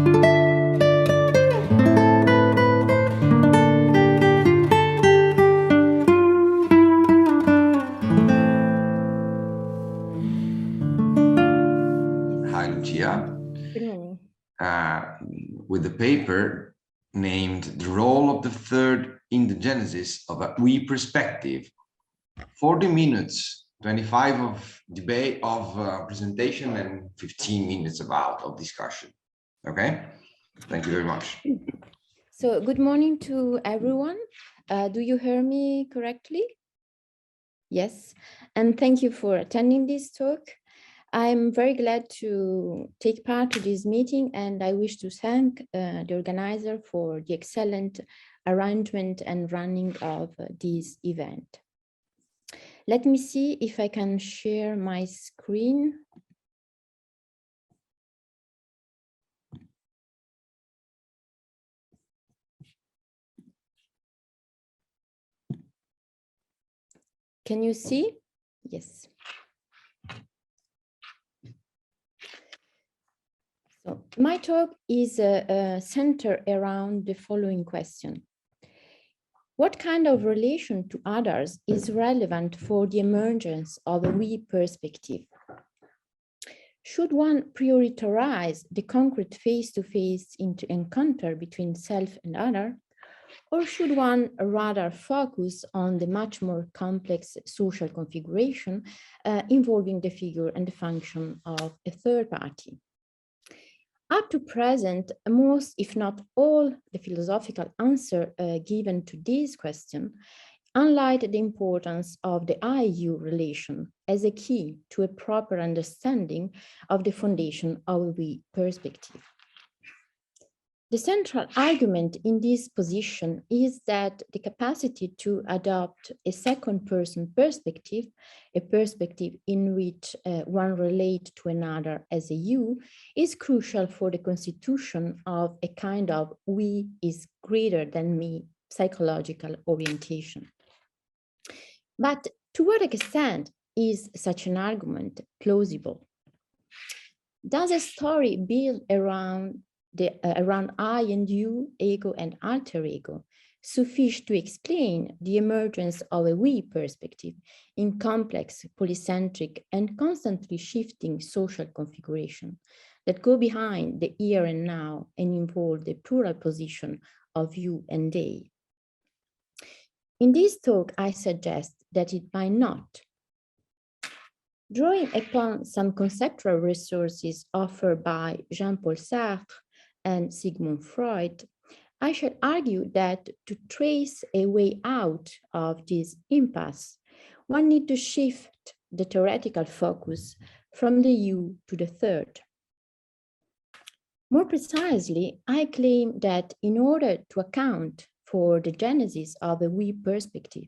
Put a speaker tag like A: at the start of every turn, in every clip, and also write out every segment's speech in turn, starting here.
A: Hi, Lucia.
B: Good morning.
A: With the paper named The Role of the Third in the Genesis of a We Perspective. 40 minutes, 25 of debate of presentation and 15 minutes of discussion. Okay, thank you very much.
B: So good morning to everyone. Do you hear me correctly? Yes, and thank you for attending this talk. I'm very glad to take part to this meeting, and I wish to thank the organizer for the excellent arrangement and running of this event. Let me see if I can share my screen. Can you see? Yes. So my talk is centered around the following question. What kind of relation to others is relevant for the emergence of a we perspective? Should one prioritize the concrete face-to-face encounter between self and other? Or should one rather focus on the much more complex social configuration involving the figure and the function of a third party? Up to present, most, if not all, the philosophical answer given to this question highlight the importance of the I-you relation as a key to a proper understanding of the foundation of a we perspective. The central argument in this position is that the capacity to adopt a second-person perspective, a perspective in which one relates to another as a you, is crucial for the constitution of a kind of we is greater than me psychological orientation. But to what extent is such an argument plausible? Does a story built around I and you, ego and alter ego, sufficient to explain the emergence of a we perspective in complex, polycentric, and constantly shifting social configuration that go behind the here and now and involve the plural position of you and they? In this talk, I suggest that it might not. Drawing upon some conceptual resources offered by Jean-Paul Sartre and Sigmund Freud, I shall argue that to trace a way out of this impasse, one needs to shift the theoretical focus from the you to the third. More precisely, I claim that in order to account for the genesis of a we perspective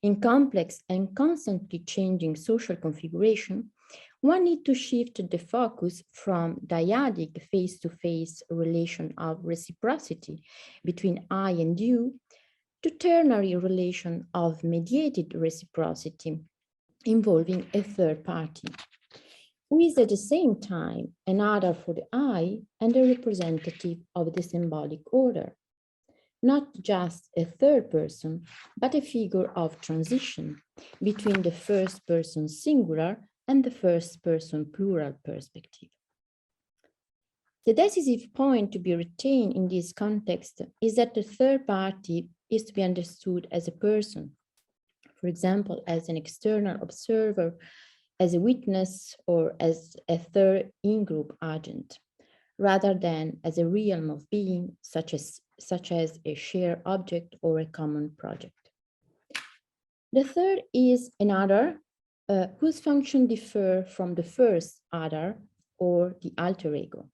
B: in complex and constantly changing social configuration, one needs to shift the focus from dyadic face-to-face relation of reciprocity between I and you to ternary relation of mediated reciprocity involving a third party, who is at the same time another for the I and a representative of the symbolic order. Not just a third person, but a figure of transition between the first person singular and the first person plural perspective. The decisive point to be retained in this context is that the third party is to be understood as a person, for example, as an external observer, as a witness, or as a third in-group agent, rather than as a realm of being, such as a shared object or a common project. The third is another whose function differ from the first other or the alter ego,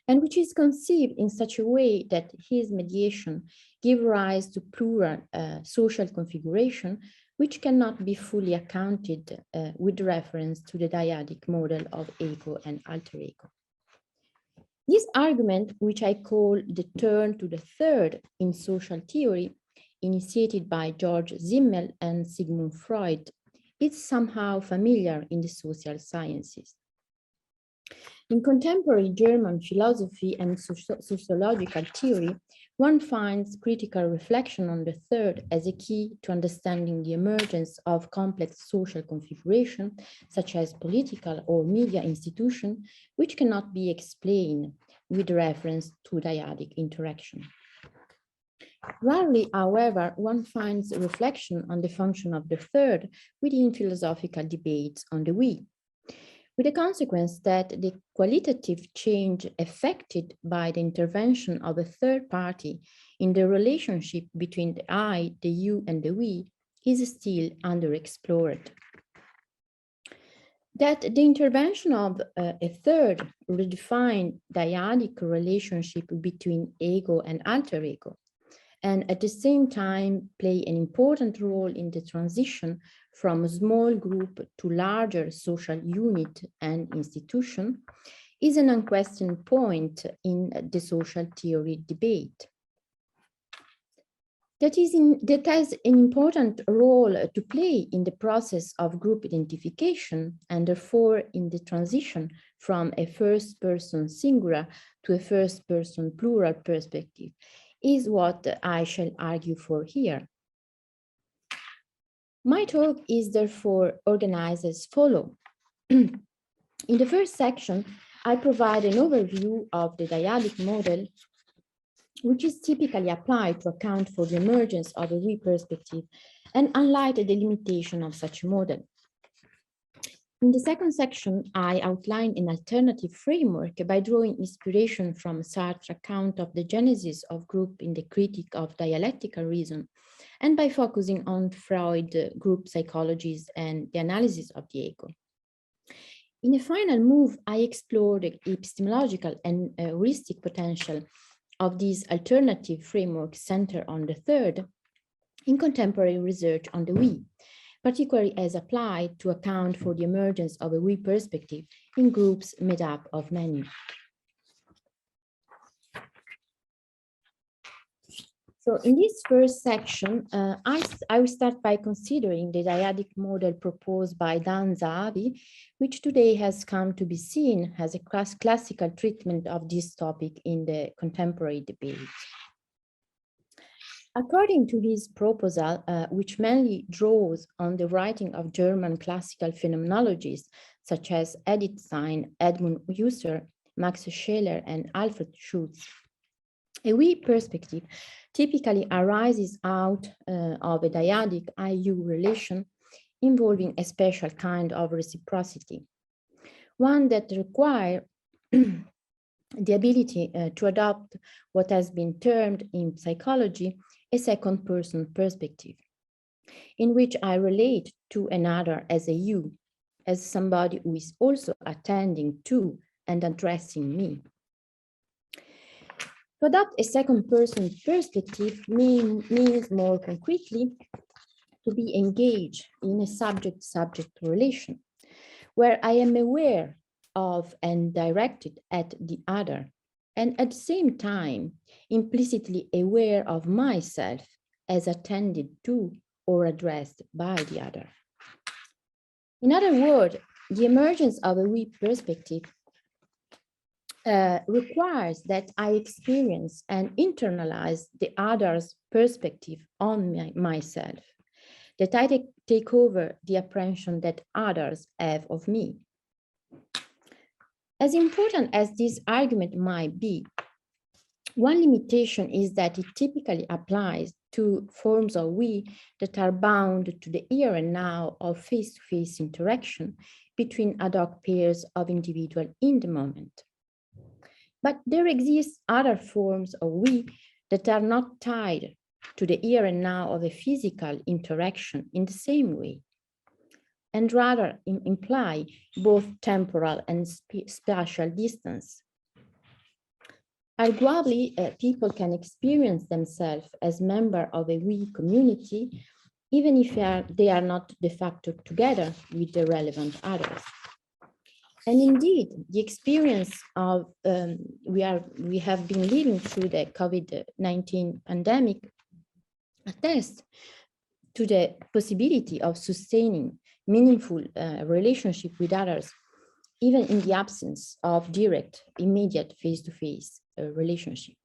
B: and which is conceived in such a way that his mediation gives rise to plural social configuration, which cannot be fully accounted with reference to the dyadic model of ego and alter ego. This argument, which I call the turn to the third in social theory, initiated by George Simmel and Sigmund Freud, is somehow familiar in the social sciences. In contemporary German philosophy and sociological theory, one finds critical reflection on the third as a key to understanding the emergence of complex social configuration, such as political or media institutions, which cannot be explained with reference to dyadic interaction. Rarely, however, one finds reflection on the function of the third within philosophical debates on the we, with the consequence that the qualitative change affected by the intervention of a third party in the relationship between the I, the you, and the we is still underexplored. That the intervention of a third redefined dyadic relationship between ego and alter ego, and at the same time play an important role in the transition from a small group to larger social unit and institution, is an unquestioned point in the social theory debate. That has an important role to play in the process of group identification, and therefore in the transition from a first-person singular to a first-person plural perspective, is what I shall argue for here. My talk is therefore organized as follows. In the first section, I provide an overview of the dyadic model, which is typically applied to account for the emergence of a we perspective and highlight the limitation of such a model. In the second section, I outline an alternative framework by drawing inspiration from Sartre's account of the genesis of group in the Critique of Dialectical Reason, and by focusing on Freud group psychologies and the analysis of the ego. In a final move, I explore the epistemological and heuristic potential of this alternative framework centered on the third in contemporary research on the we, particularly as applied to account for the emergence of a we perspective in groups made up of many. So in this first section, I will start by considering the dyadic model proposed by Dan Zahavi, which today has come to be seen as a classical treatment of this topic in the contemporary debate. According to his proposal, which mainly draws on the writing of German classical phenomenologists such as Edith Stein, Edmund Husserl, Max Scheler, and Alfred Schutz, a we perspective typically arises out of a dyadic I-U relation involving a special kind of reciprocity, one that requires the ability to adopt what has been termed in psychology a second person perspective, in which I relate to another as a you, as somebody who is also attending to and addressing me. To adopt a second person perspective means more concretely to be engaged in a subject-subject relation, where I am aware of and directed at the other, and at the same time implicitly aware of myself as attended to or addressed by the other. In other words, the emergence of a we perspective requires that I experience and internalize the other's perspective on myself, that I take over the apprehension that others have of me. As important as this argument might be, one limitation is that it typically applies to forms of we that are bound to the here and now of face-to-face interaction between ad hoc pairs of individuals in the moment. But there exist other forms of we that are not tied to the here and now of a physical interaction in the same way, and rather imply both temporal and spatial distance. Arguably, people can experience themselves as members of a we community, even if they are not de facto together with the relevant others. And indeed, the experience of we have been living through the COVID-19 pandemic attests to the possibility of sustaining meaningful relationship with others even in the absence of direct, immediate face-to-face relationship.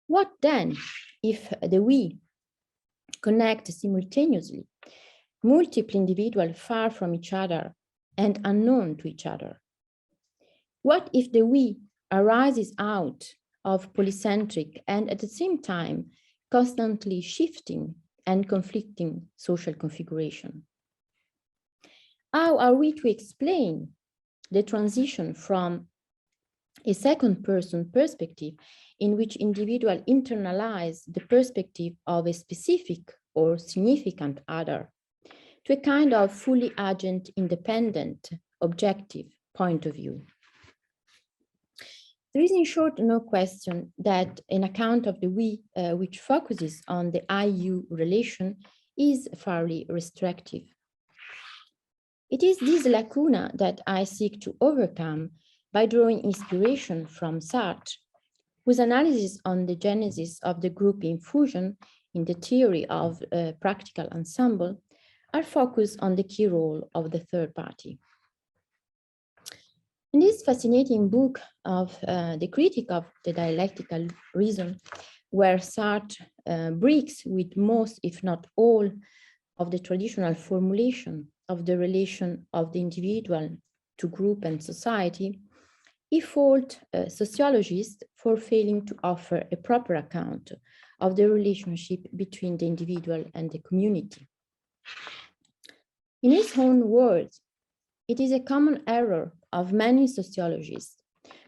B: What then if the we connect simultaneously multiple individuals far from each other and unknown to each other? What if the we arises out of polycentric and at the same time constantly shifting and conflicting social configuration? How are we to explain the transition from a second person perspective in which individuals internalize the perspective of a specific or significant other to a kind of fully agent, independent, objective point of view? There is in short no question that an account of the we which focuses on the I-you relation is fairly restrictive. It is this lacuna that I seek to overcome by drawing inspiration from Sartre, whose analysis on the genesis of the group infusion in the theory of practical ensemble are focused on the key role of the third party. In this fascinating book of the critique of the dialectical reason, where Sartre breaks with most, if not all, of the traditional formulation of the relation of the individual to group and society, he faults sociologists for failing to offer a proper account of the relationship between the individual and the community. In his own words, it is a common error of many sociologists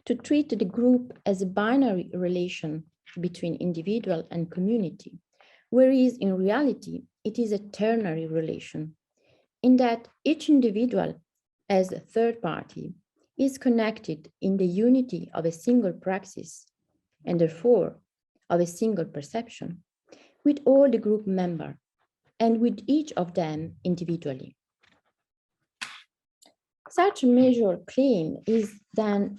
B: to treat the group as a binary relation between individual and community, whereas in reality, it is a ternary relation, in that each individual as a third party is connected in the unity of a single praxis, and therefore of a single perception, with all the group members, and with each of them individually. Such a major claim is then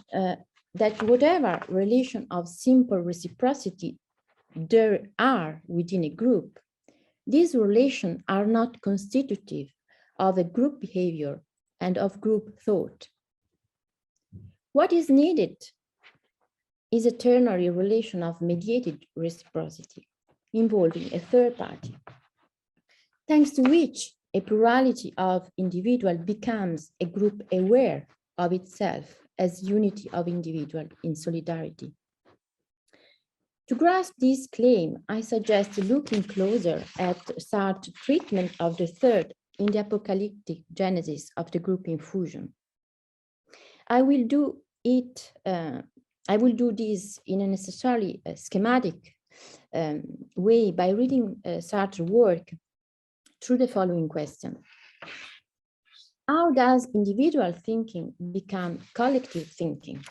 B: that whatever relation of simple reciprocity there are within a group, these relations are not constitutive of a group behavior and of group thought. What is needed is a ternary relation of mediated reciprocity involving a third party, thanks to which a plurality of individuals becomes a group aware of itself as unity of individual in solidarity. To grasp this claim, I suggest looking closer at Sartre's treatment of the third in the apocalyptic genesis of the group infusion. I will do this in a necessarily schematic way by reading Sartre's work through the following question. How does individual thinking become collective thinking?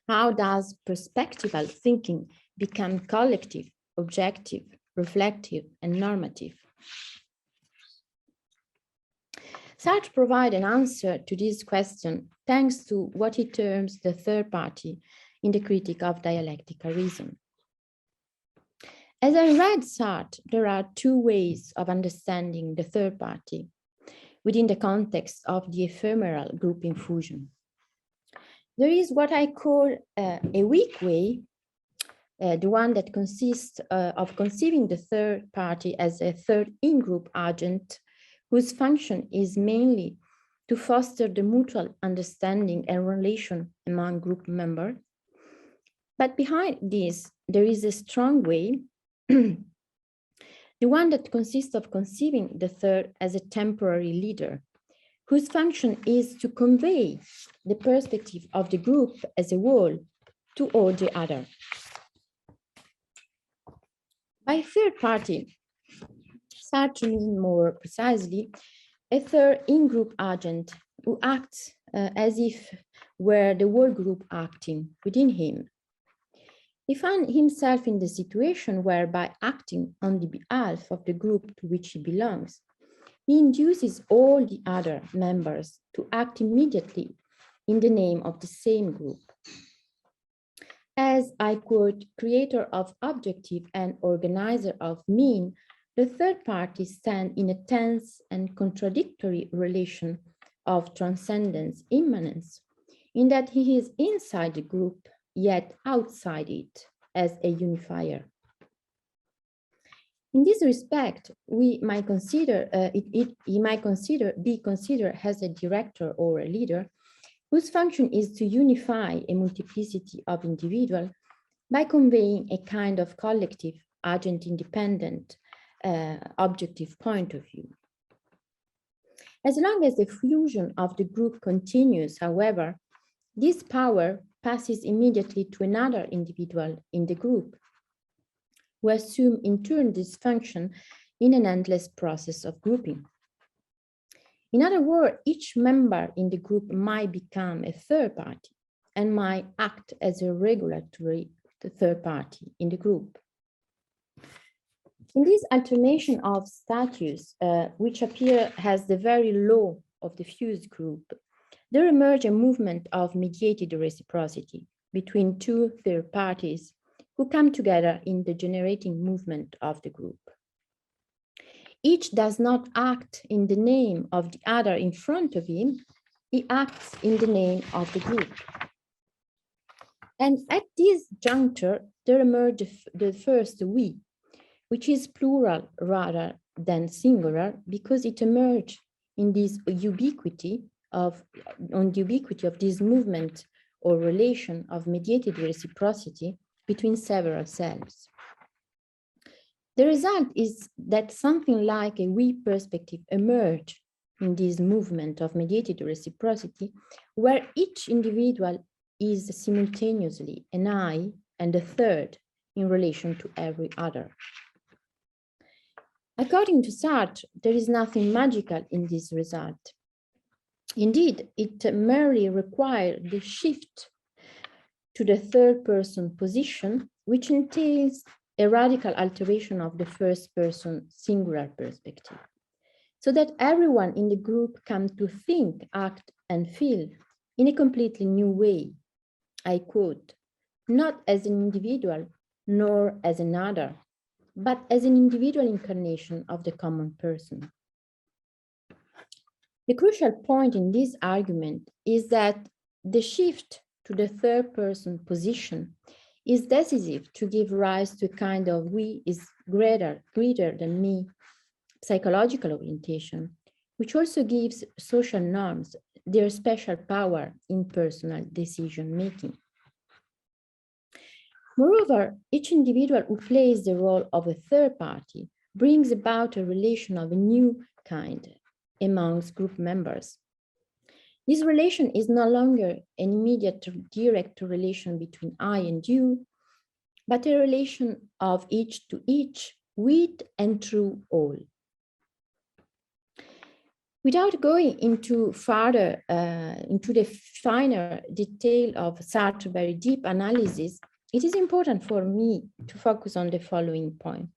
B: How does perspectival thinking become collective, objective, reflective, and normative? Sartre provides an answer to this question thanks to what he terms the third party in the critique of dialectical reason. As I read Sartre, there are two ways of understanding the third party within the context of the ephemeral group infusion. There is what I call a weak way, the one that consists of conceiving the third party as a third in-group agent whose function is mainly to foster the mutual understanding and relation among group members. But behind this, there is a strong way, the one that consists of conceiving the third as a temporary leader, whose function is to convey the perspective of the group as a whole to all the other. By third party, Sartre means more precisely a third in-group agent who acts as if were the whole group acting within him. He found himself in the situation where, by acting on the behalf of the group to which he belongs, he induces all the other members to act immediately in the name of the same group. As, I quote, creator of objective and organizer of mean, the third party stands in a tense and contradictory relation of transcendence immanence, in that he is inside the group, yet outside it as a unifier. In this respect, we might consider be considered as a director or a leader whose function is to unify a multiplicity of individuals by conveying a kind of collective, agent-independent, objective point of view. As long as the fusion of the group continues, however, this power passes immediately to another individual in the group, who assume in turn this function in an endless process of grouping. In other words, each member in the group might become a third party and might act as a regulatory third party in the group. In this alternation of status, which appear as the very law of the fused group, there emerge a movement of mediated reciprocity between two third parties who come together in the generating movement of the group. Each does not act in the name of the other in front of him, he acts in the name of the group. And at this juncture, there emerges the first we, which is plural rather than singular, because it emerged in this ubiquity of this movement or relation of mediated reciprocity between several selves. The result is that something like a we perspective emerged in this movement of mediated reciprocity, where each individual is simultaneously an I and a third in relation to every other. According to Sartre, there is nothing magical in this result. Indeed, it merely requires the shift to the third person position, which entails a radical alteration of the first person singular perspective, so that everyone in the group comes to think, act, and feel in a completely new way. I quote, not as an individual, nor as another, but as an individual incarnation of the common person. The crucial point in this argument is that the shift to the third person position is decisive to give rise to a kind of we is greater than me psychological orientation, which also gives social norms their special power in personal decision making. Moreover, each individual who plays the role of a third party brings about a relation of a new kind amongst group members. This relation is no longer an immediate direct relation between I and you, but a relation of each to each, with and through all. Without going into the finer detail of Sartre's very deep analysis, it is important for me to focus on the following point.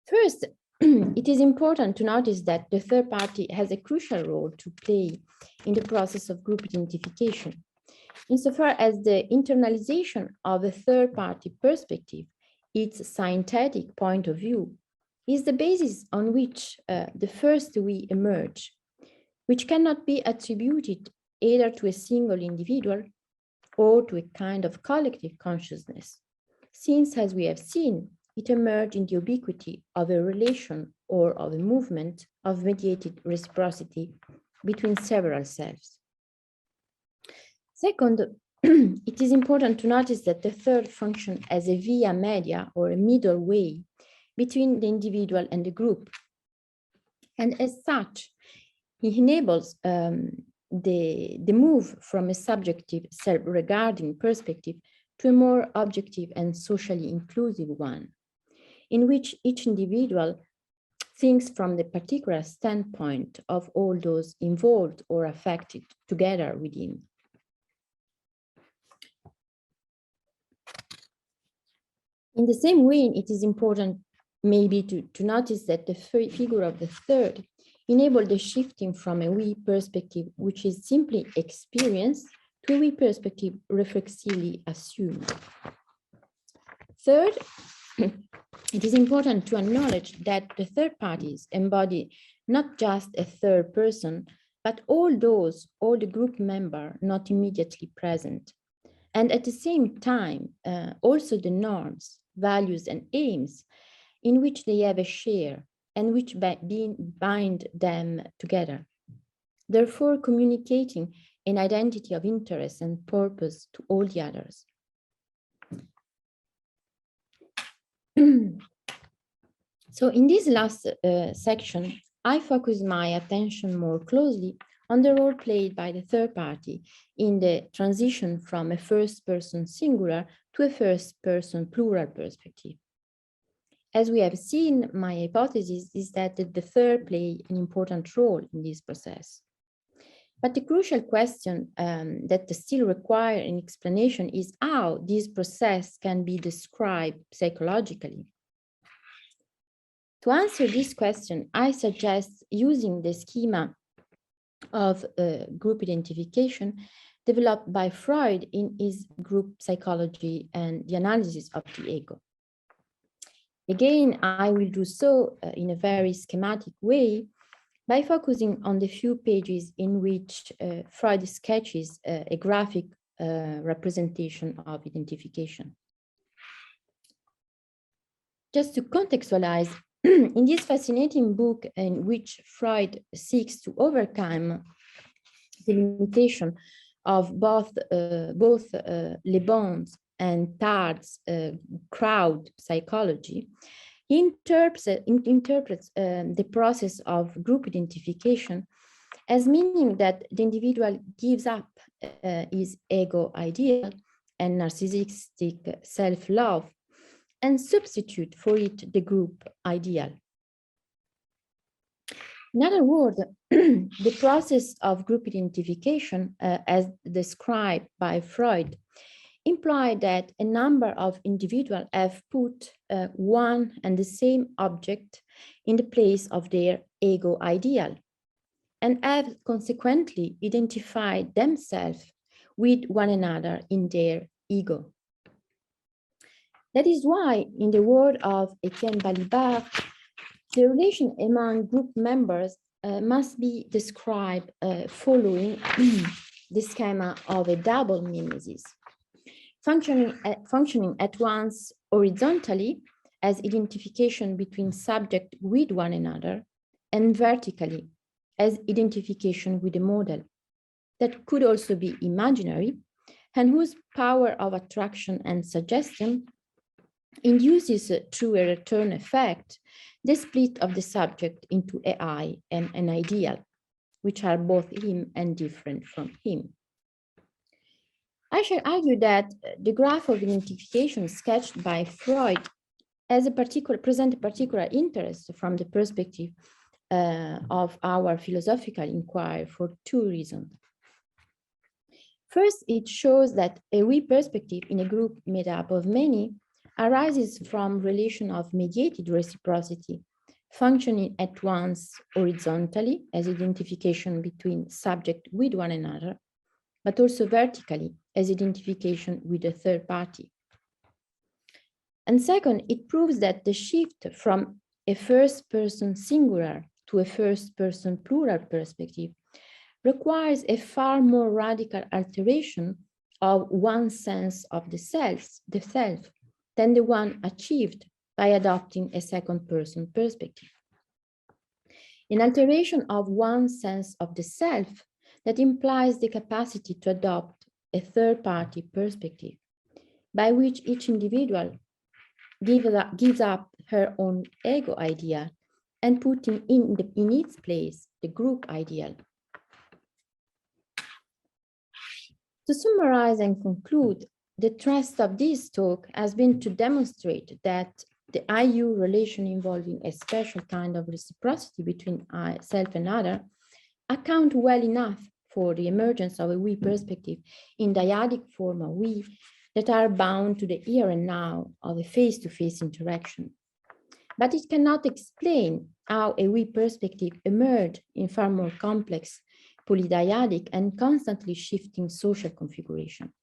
B: First, it is important to notice that the third party has a crucial role to play in the process of group identification, insofar as the internalization of a third party perspective, its synthetic point of view, is the basis on which the first we emerge, which cannot be attributed either to a single individual or to a kind of collective consciousness, since, as we have seen, it emerged in the ubiquity of a relation or of a movement of mediated reciprocity between several selves. Second, it is important to notice that the third functions as a via media or a middle way between the individual and the group. And as such, he enables the move from a subjective self-regarding perspective to a more objective and socially inclusive one, in which each individual thinks from the particular standpoint of all those involved or affected together with him. In the same way, it is important maybe to notice that the figure of the third enabled the shifting from a we perspective, which is simply experience, to a we perspective reflexively assumed. Third, it is important to acknowledge that the third parties embody not just a third person, but all the group members not immediately present. And at the same time, also the norms, values, and aims in which they have a share and which bind them together. Therefore, communicating an identity of interest and purpose to all the others. So in this last section, I focus my attention more closely on the role played by the third party in the transition from a first-person singular to a first-person plural perspective. As we have seen, my hypothesis is that the third play an important role in this process. But the crucial question that still requires an explanation is how this process can be described psychologically. To answer this question, I suggest using the schema of group identification developed by Freud in his group psychology and the analysis of the ego. Again, I will do so in a very schematic way by focusing on the few pages in which Freud sketches a graphic representation of identification. Just to contextualize, in this fascinating book in which Freud seeks to overcome the limitation of both Le Bon's and Tarde's crowd psychology, he interprets the process of group identification as meaning that the individual gives up his ego ideal and narcissistic self-love and substitute for it the group ideal. In other words, the process of group identification, as described by Freud, implied that a number of individuals have put one and the same object in the place of their ego ideal and have consequently identified themselves with one another in their ego. That is why, in the word of Etienne Balibar, the relation among group members must be described following the schema of a double mimesis, functioning at once horizontally as identification between subjects with one another and vertically as identification with a model that could also be imaginary and whose power of attraction and suggestion induces through a return effect the split of the subject into a I and an ideal, which are both him and different from him. I shall argue that the graph of identification sketched by Freud presents a particular interest from the perspective of our philosophical inquiry for two reasons. First, it shows that a we perspective in a group made up of many arises from relation of mediated reciprocity, functioning at once horizontally as identification between subjects with one another, but also vertically as identification with a third party. And second, it proves that the shift from a first-person singular to a first-person plural perspective requires a far more radical alteration of one sense of the self than the one achieved by adopting a second-person perspective. An alteration of one sense of the self that implies the capacity to adopt a third-party perspective, by which each individual gives up her own ego ideal and putting in its place the group ideal. To summarize and conclude, the thrust of this talk has been to demonstrate that the I-you relation involving a special kind of reciprocity between self and other account well enough for the emergence of a we perspective in dyadic form of we that are bound to the here and now of a face-to-face interaction. But it cannot explain how a we perspective emerged in far more complex, polydyadic and constantly shifting social configuration,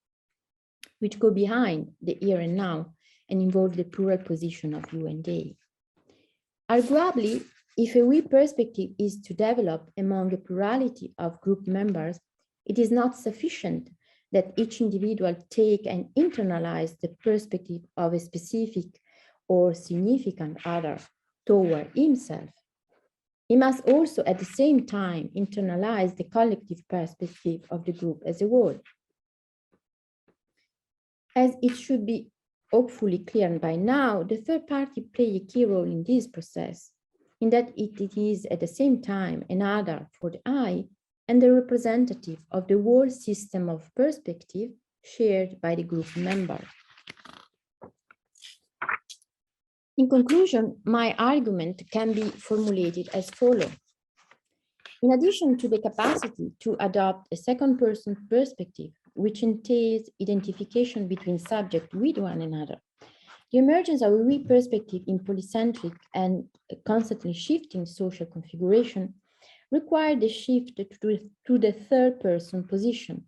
B: which go behind the here and now and involve the plural position of you and they. Arguably, if a we perspective is to develop among a plurality of group members, it is not sufficient that each individual take and internalize the perspective of a specific or significant other toward himself. He must also at the same time internalize the collective perspective of the group as a whole. As it should be hopefully clear by now, the third party play a key role in this process, in that it is at the same time an other for the I and the representative of the whole system of perspective shared by the group member. In conclusion, my argument can be formulated as follows. In addition to the capacity to adopt a second person perspective, which entails identification between subjects with one another, the emergence of a we perspective in polycentric and constantly shifting social configuration required a shift to the third person position,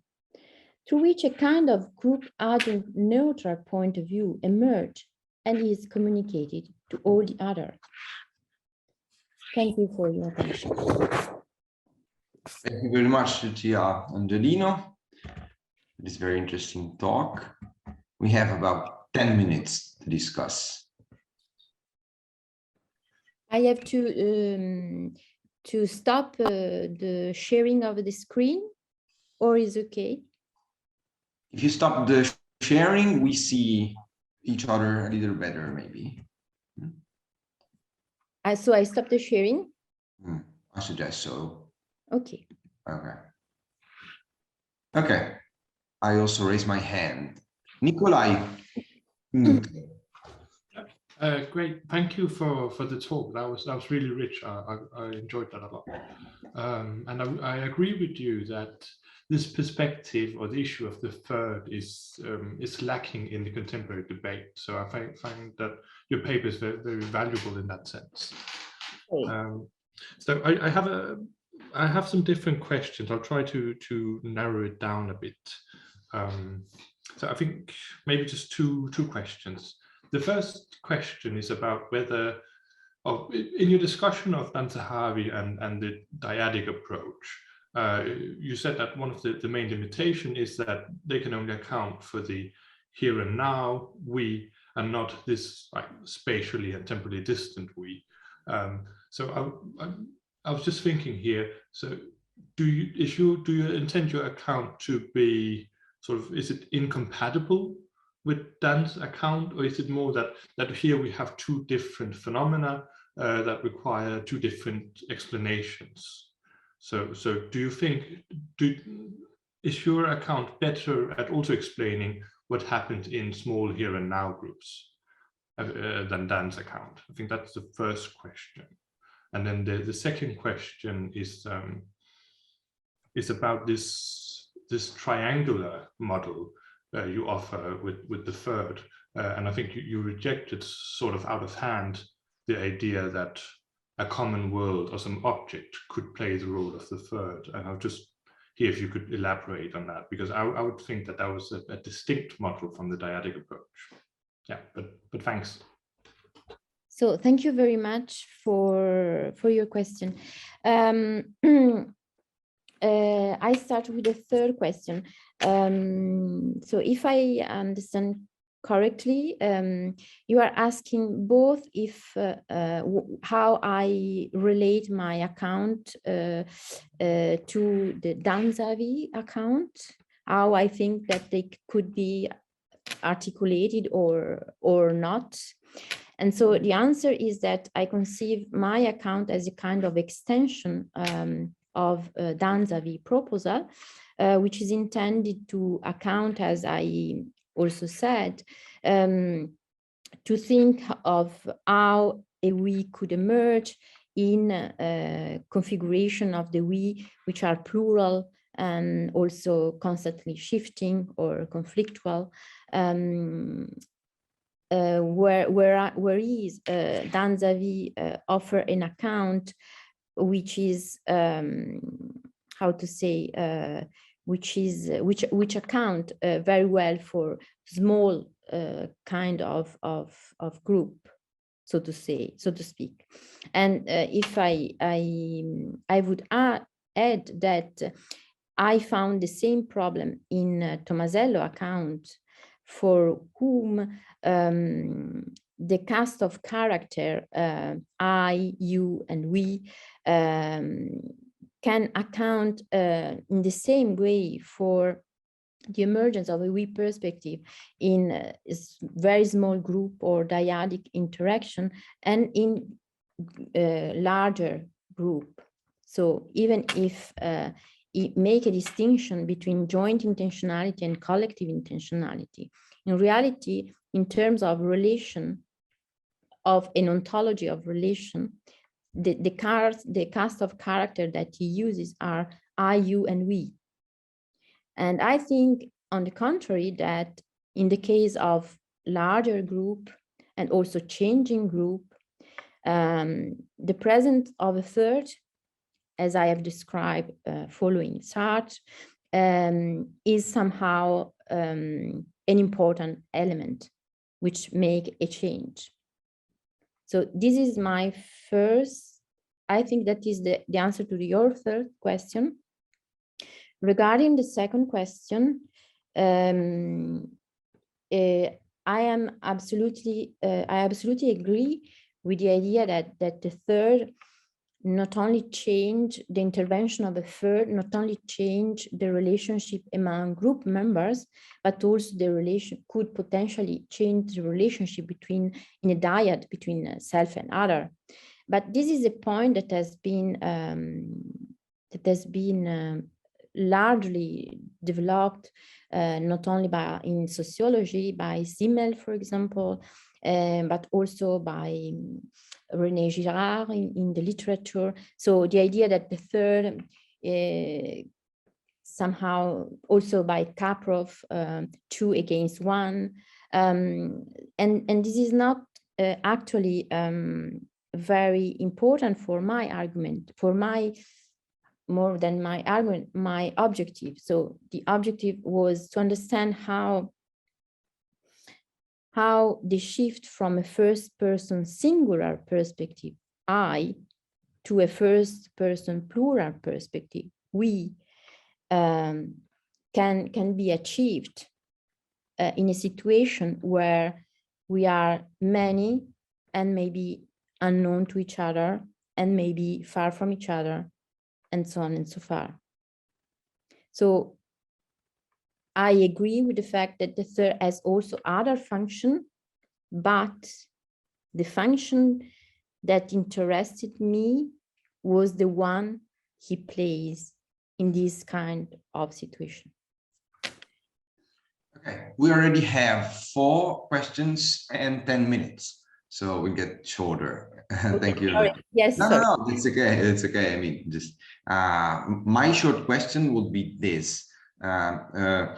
B: through which a kind of group adjunct neutral point of view emerged and is communicated to all the others. Thank you for your attention.
A: Thank you very much, Lucia. Angelino, for this very interesting talk. We have about 10 minutes to discuss.
B: I have to stop the sharing of the screen, or is okay?
A: If you stop the sharing, we see each other a little better, maybe.
B: So I stop the sharing?
A: I suggest so.
B: Okay.
A: Okay. Okay. I also raise my hand. Nikolai.
C: Great, thank you for the talk. That was really rich. I enjoyed that a lot, and I agree with you that this perspective or the issue of the third is lacking in the contemporary debate. So I find that your paper is very, very valuable in that sense. So I have some different questions. I'll try to narrow it down a bit. So I think maybe just two questions. The first question is about whether, in your discussion of Danzahavi and the dyadic approach, you said that one of the main limitation is that they can only account for the here and now we, and not this like spatially and temporally distant we. So I was just thinking here. So do you intend your account to be sort of, is it incompatible with Dan's account, or is it more that here we have two different phenomena that require two different explanations? So do you think, is your account better at also explaining what happened in small here and now groups than Dan's account? I think that's the first question. And then the second question is about this triangular model you offer with the third, and I think you rejected sort of out of hand the idea that a common world or some object could play the role of the third. And I'll just hear if you could elaborate on that, because I would think that that was a distinct model from the dyadic approach. Yeah, but thanks.
B: So thank you very much for your question. I start with the third question. So if I understand correctly, you are asking both if how I relate my account to the Danzavi account, how I think that they could be articulated or not. And so the answer is that I conceive my account as a kind of extension of Danzavi proposal, which is intended to account, as I also said, to think of how a we could emerge in a configuration of the we, which are plural and also constantly shifting or conflictual, whereas Danzavi offer an account which is how to say, which account very well for small kind of group. so to speak. And if I would add that I found the same problem in Tomasello account, for whom the cast of character I, you, and we can account in the same way for the emergence of a we perspective in a very small group or dyadic interaction and in a larger group. So even if it make a distinction between joint intentionality and collective intentionality, in reality, in terms of relation, of an ontology of relation, the cast of character that he uses are I, you, and we. And I think, on the contrary, that in the case of larger group and also changing group, the presence of a third, as I have described following Sartre, is somehow an important element which make a change. So this is my first, I think that is the answer to your third question. Regarding the second question, I absolutely agree with the idea that the third not only change the intervention of the third, not only change the relationship among group members, but also the relation could potentially change the relationship between, in a dyad, between self and other. But this is a point that has been largely developed not only in sociology by Simmel, for example, but also by René Girard in the literature. So the idea that the third, somehow also by Kaprov, 2 against 1, and this is not actually very important for my argument, for my, more than my argument, my objective. So the objective was to understand how the shift from a first person singular perspective, I, to a first person plural perspective, we, can be achieved in a situation where we are many and maybe unknown to each other and maybe far from each other, and so on and so far. So I agree with the fact that the third has also other function, but the function that interested me was the one he plays in this kind of situation.
A: Okay, we already have 4 questions and 10 minutes, so we get shorter. Thank you.
B: Sorry. Yes,
A: No,
B: sorry.
A: no, it's okay. It's okay. I mean, just my short question would be this. I'd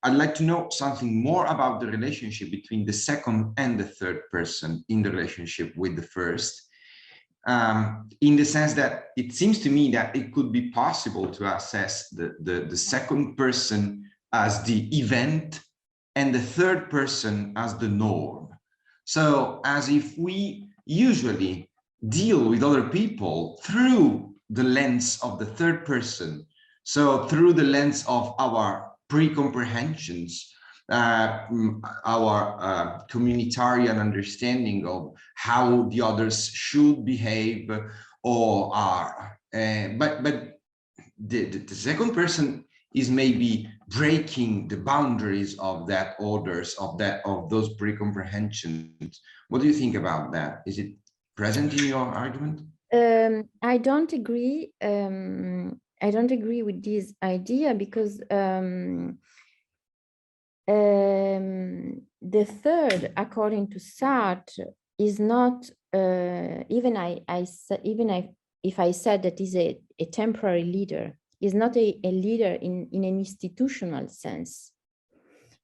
A: like to know something more about the relationship between the second and the third person in the relationship with the first, in the sense that it seems to me that it could be possible to assess the second person as the event and the third person as the norm. So as if we usually deal with other people through the lens of the third person, so through the lens of our pre-comprehensions, our communitarian understanding of how the others should behave or are. But the second person is maybe breaking the boundaries of that orders, of those pre-comprehensions. What do you think about that? Is it present in your argument?
B: I don't agree. I don't agree with this idea, because the third, according to Sartre, is not even if I said that is a temporary leader, is not a leader in an institutional sense.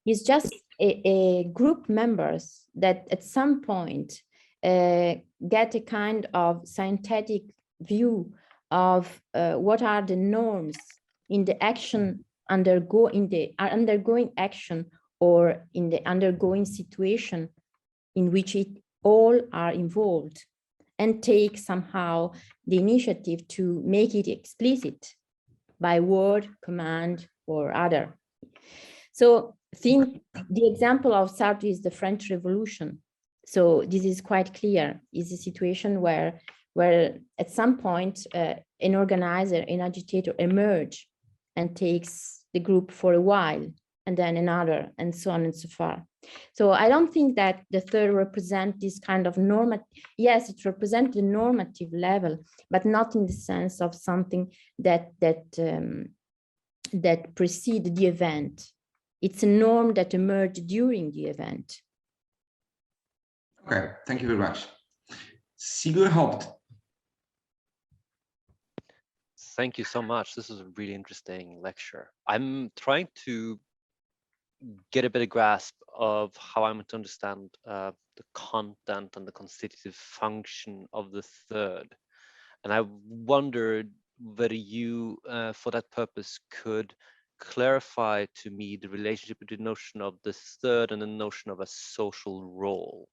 B: He's just a group members that at some point get a kind of synthetic view of what are the norms in the action undergoing action, or in the undergoing situation in which all are involved and take somehow the initiative to make it explicit by word, command, or other. So think the example of Sartre is the French Revolution. So this is quite clear, is a situation where at some point an organizer, an agitator emerge and takes the group for a while, and then another, and so on and so forth. So I don't think that the third represents this kind of normative. Yes, it represents the normative level, but not in the sense of something that precede the event. It's a norm that emerged during the event.
A: Okay, thank you very much. Sigurd Haupt.
D: Thank you so much. This is a really interesting lecture. I'm trying to get a better grasp of how I'm to understand the content and the constitutive function of the third. And I wondered whether you, for that purpose, could clarify to me the relationship between the notion of the third and the notion of a social role,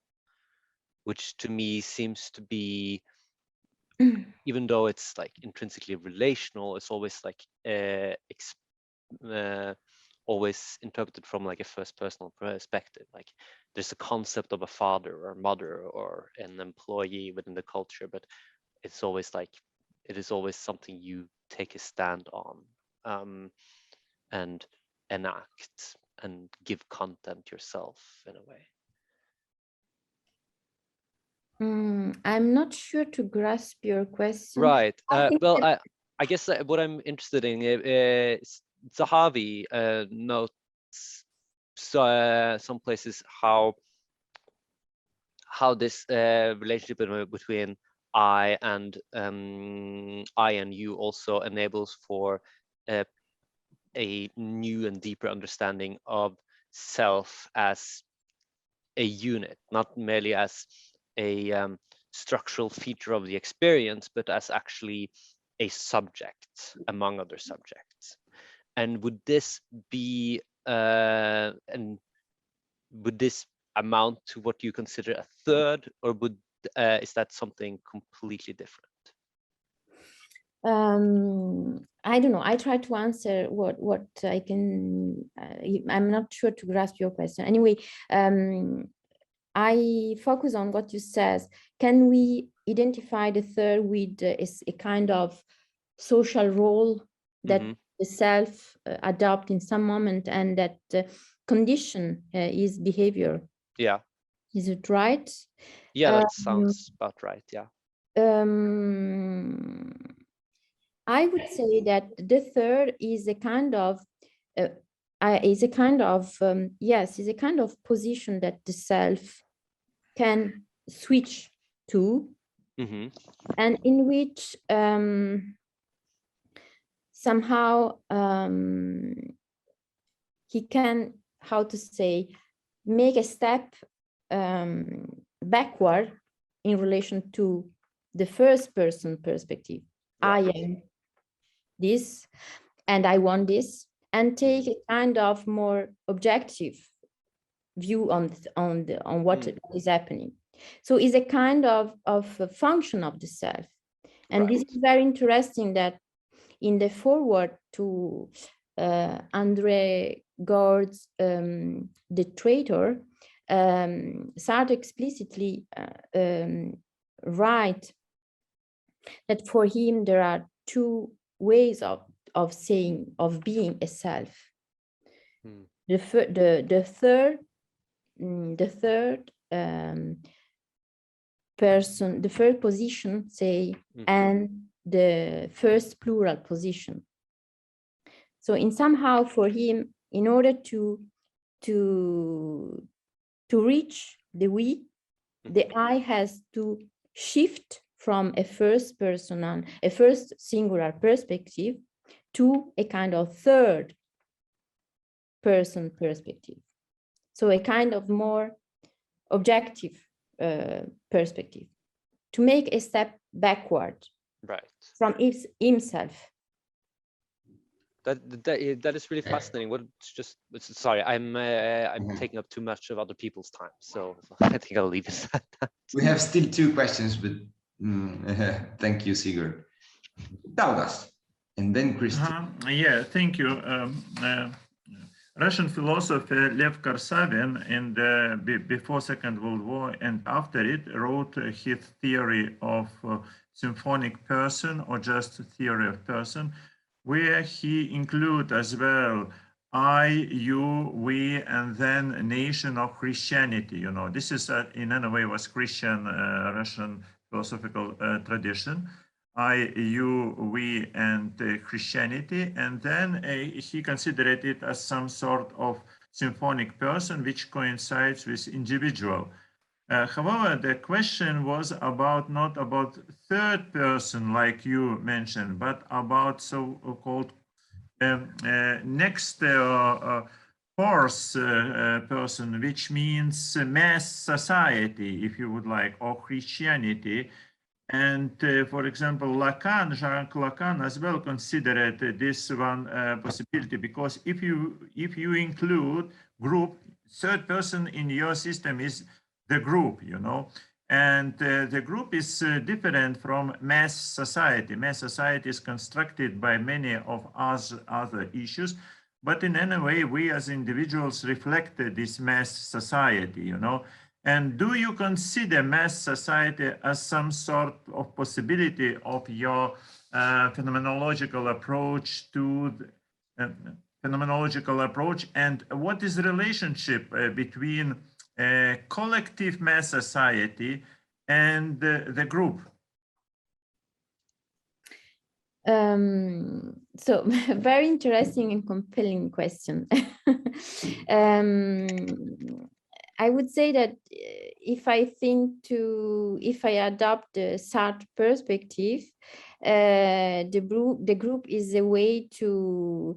D: which to me seems to be, even though it's like intrinsically relational, it's always like always interpreted from like a first personal perspective. Like there's a concept of a father or mother or an employee within the culture, but it's always like, it is always something you take a stand on and enact and give content yourself in a way.
B: I'm not sure to grasp your question.
D: Right. Well, I guess what I'm interested in is Zahavi notes some places how this relationship between I and you also enables for a new and deeper understanding of self as a unit, not merely as a structural feature of the experience, but as actually a subject among other subjects. And would this be and would this amount to what you consider a third, or would is that something completely different?
B: I don't know. I try to answer what I can. I'm not sure to grasp your question. Anyway, I focus on what you says. Can we identify the third with a kind of social role that the self adopt in some moment, and that condition is behavior?
D: Yeah.
B: Is it right?
D: Yeah, that sounds about right. Yeah.
B: I would say that the third is a kind of yes, is a kind of position that the self can switch to, and in which somehow he can, how to say, make a step backward in relation to the first person perspective. Right. I am this and I want this, and take a kind of more objective view on what is happening. So it's a kind of a function of the self. And right. This is very interesting that in the foreword to André Gorde's The Traitor, Sartre explicitly write that for him there are two ways of being a self. The third person, the third position, say, and the first plural position. So in somehow for him, in order to reach the we, the I has to shift from a first person and a first singular perspective to a kind of third person perspective. So a kind of more objective perspective, to make a step backward,
D: right,
B: from himself.
D: That is really fascinating. Sorry, I'm taking up too much of other people's time, so I think I'll leave it at that.
A: We have still 2 questions, but thank you, Sigurd. Daudas, and then Christian.
E: Yeah, thank you. Russian philosopher Lev Karsavin, before Second World War and after it, wrote his theory of symphonic person, or just theory of person, where he include as well I, you, we, and then nation of Christianity. You know, this is in any way was Christian Russian philosophical tradition. I, you, we, and Christianity, and then he considered it as some sort of symphonic person which coincides with individual. However, the question was about not about third person like you mentioned, but about so-called next fourth person, which means mass society, if you would like, or Christianity. And for example, Lacan, Jacques Lacan as well considered this one possibility, because if you include group, third person in your system is the group, you know, and the group is different from mass society. Mass society is constructed by many of us other issues, but in any way, we as individuals reflect this mass society, you know. And do you consider mass society as some sort of possibility of your phenomenological approach to phenomenological approach? And what is the relationship between collective mass society and the group?
B: So very interesting and compelling question. I would say that if I adopt the Sartre perspective, the group is a way to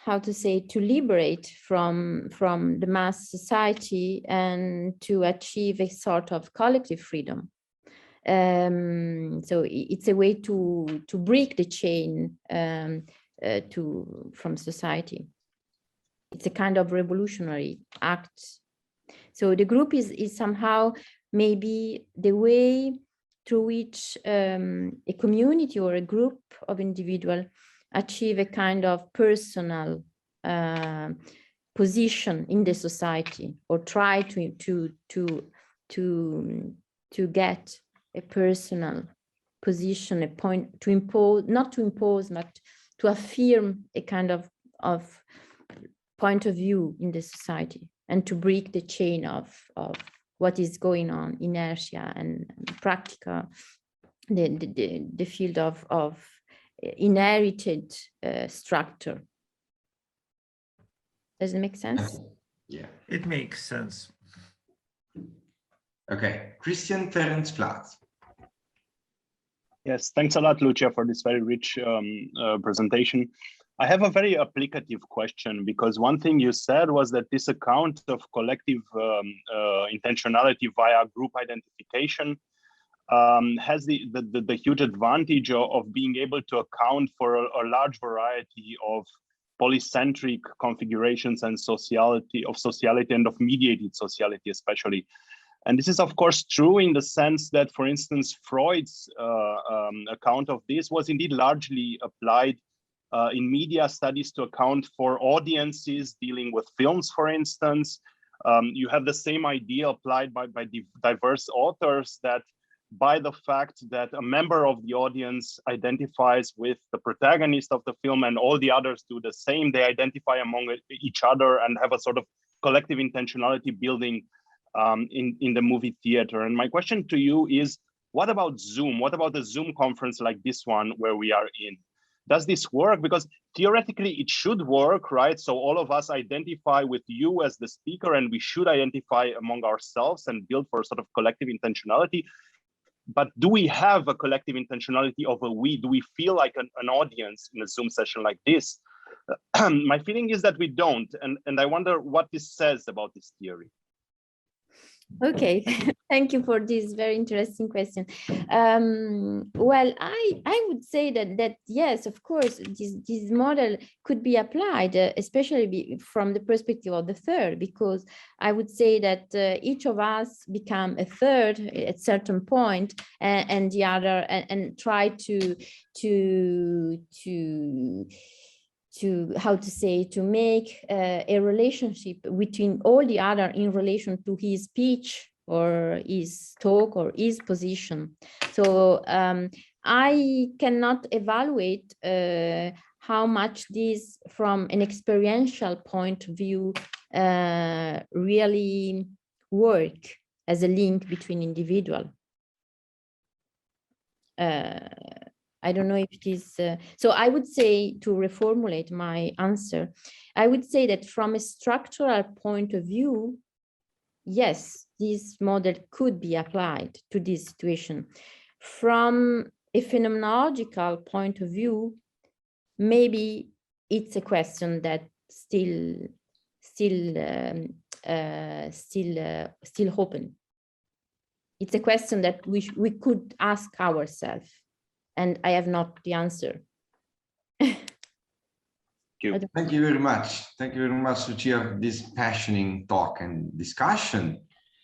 B: how to say, to liberate from the mass society and to achieve a sort of collective freedom. So it's a way to break the chain from society. It's a kind of revolutionary act. So the group is somehow maybe the way through which a community or a group of individuals achieve a kind of personal position in the society, or try to get a personal position, a point to impose, not to impose, but to affirm a kind of point of view in the society, and to break the chain of what is going on, inertia and practical, the field of inherited structure. Does it make sense?
A: Yeah,
E: it makes sense.
A: Okay, Christian Ferenc Flat.
F: Yes, thanks a lot, Lucia, for this very rich presentation. I have a very applicative question, because one thing you said was that this account of collective intentionality via group identification has the huge advantage of being able to account for a large variety of polycentric configurations and sociality and of mediated sociality especially. And this is, of course, true in the sense that, for instance, Freud's account of this was indeed largely applied in media studies to account for audiences dealing with films, for instance. You have the same idea applied by diverse authors, that by the fact that a member of the audience identifies with the protagonist of the film and all the others do the same, they identify among each other and have a sort of collective intentionality building in the movie theater. And my question to you is, what about Zoom? What about a Zoom conference like this one where we are in? Does this work? Because theoretically it should work, right? So all of us identify with you as the speaker, and we should identify among ourselves and build for a sort of collective intentionality. But do we have a collective intentionality of a we? Do we feel like an audience in a Zoom session like this? My feeling is that we don't. And I wonder what this says about this theory.
B: Okay, thank you for this very interesting question. Well, I would say that yes, of course, this model could be applied, especially from the perspective of the third, because I would say that each of us become a third at certain point, and the other, and try to how to say, to make a relationship between all the other in relation to his speech or his talk or his position. So I cannot evaluate how much this from an experiential point of view really work as a link between individual. I don't know if it is, so I would say, to reformulate my answer, I would say that from a structural point of view, yes, this model could be applied to this situation. From a phenomenological point of view, maybe it's a question that still open. It's a question that we could ask ourselves, and I have not the answer.
A: Thank you very much. Thank you very much, Lucia, for this passionate talk and discussion.